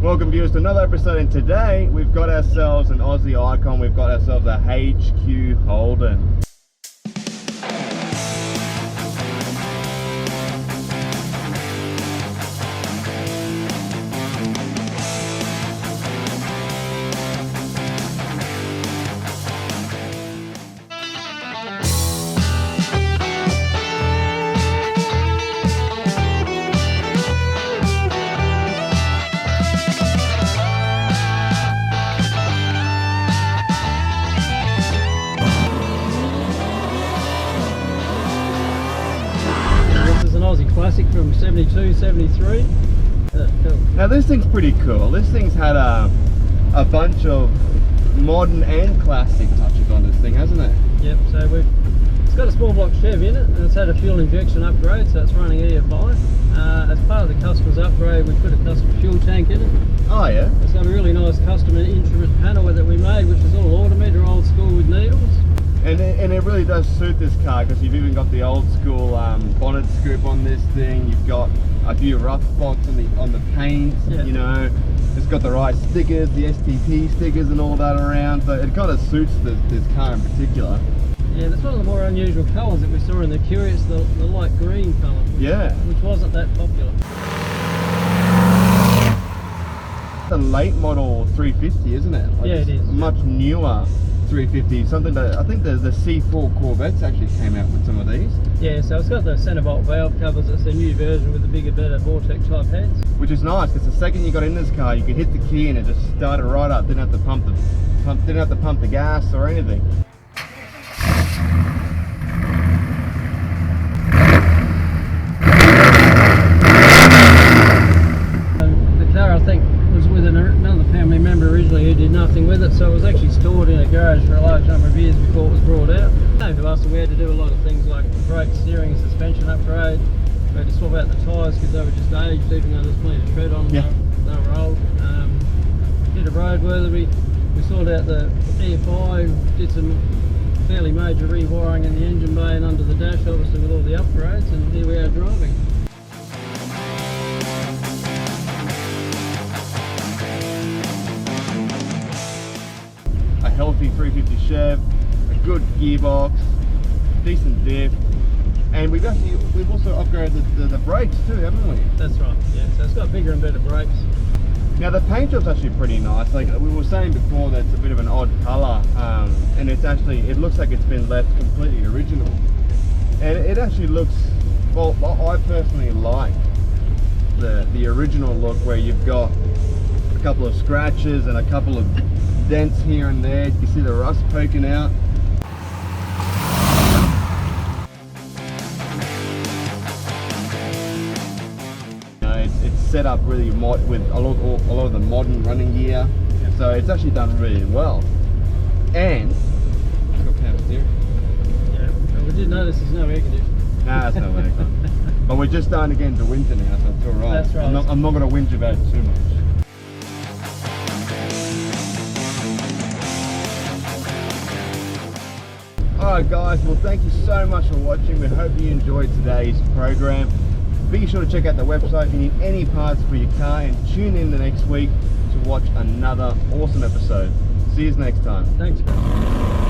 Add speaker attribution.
Speaker 1: Welcome viewers to another episode, and today we've got ourselves an Aussie icon. We've got ourselves a HQ Holden.
Speaker 2: Aussie classic from 72, 73. Cool.
Speaker 1: Now this thing's pretty cool. This thing's had a bunch of modern and classic touches on this thing, hasn't it?
Speaker 2: Yep, so it's got a small block Chev in it, and it's had a fuel injection upgrade, so it's running EFI. As part of the customer's upgrade, we put a custom fuel tank in it.
Speaker 1: Oh yeah?
Speaker 2: It's got a really nice custom instrument panel that we made, which is all automated, old school with needles.
Speaker 1: And it really does suit this car, because you've even got the old school bonnet scoop on this thing. You've got a few rough spots on the paint.
Speaker 2: Yeah.
Speaker 1: You know, it's got the right stickers, the STP stickers and all that around. So it kind of suits this car in particular.
Speaker 2: Yeah, that's one of the more unusual colours that we saw in the Curious, the light green colour.
Speaker 1: Yeah.
Speaker 2: Which wasn't that popular.
Speaker 1: The late model 350, isn't it? Like,
Speaker 2: Yeah, it is.
Speaker 1: Much newer 350, something that I think the C4 Corvettes actually came out with some of these.
Speaker 2: Yeah, so it's got the centre-bolt valve covers. It's a new version with the bigger, better Vortec type heads.
Speaker 1: Which is nice, because the second you got in this car, you could hit the key and it just started right up. Didn't have to pump the gas or anything.
Speaker 2: The car, I think, was with another family member originally who did nothing with it, so it was actually stored in a garage for a large number of years before it was brought out. Came to us and we had to do a lot of things like brake, steering, suspension upgrade. We had to swap out the tyres because they were just aged, even though there's plenty of tread on them.
Speaker 1: Yeah.
Speaker 2: They were old. Did a roadworthy. We sorted out the EFI, did some fairly major rewiring in the engine bay and under the dash, obviously with all the upgrades, and here we are driving.
Speaker 1: A healthy 350 Chev, a good gearbox, decent diff, and we've also upgraded the brakes too, haven't we?
Speaker 2: That's right, yeah, so it's got bigger and better brakes.
Speaker 1: Now the paint job's actually pretty nice. Like we were saying before, that it's a bit of an odd colour, and it looks like it's been left completely original. And it actually looks, well, I personally like the original look, where you've got a couple of scratches and a couple of dents here and there. You can see the rust poking out. It's set up really with a lot of the modern running gear, so it's actually done really well. And it's got power steering.
Speaker 2: Yeah, but we did notice there's no air conditioning.
Speaker 1: Nah, it's no way. But we're just starting to get into winter now, so it's alright.
Speaker 2: That's right.
Speaker 1: I'm not going to whinge about it too much. Alright guys, well thank you so much for watching. We hope you enjoyed today's program. Be sure to check out the website if you need any parts for your car, and tune in the next week to watch another awesome episode. See you next time.
Speaker 2: Thanks, guys.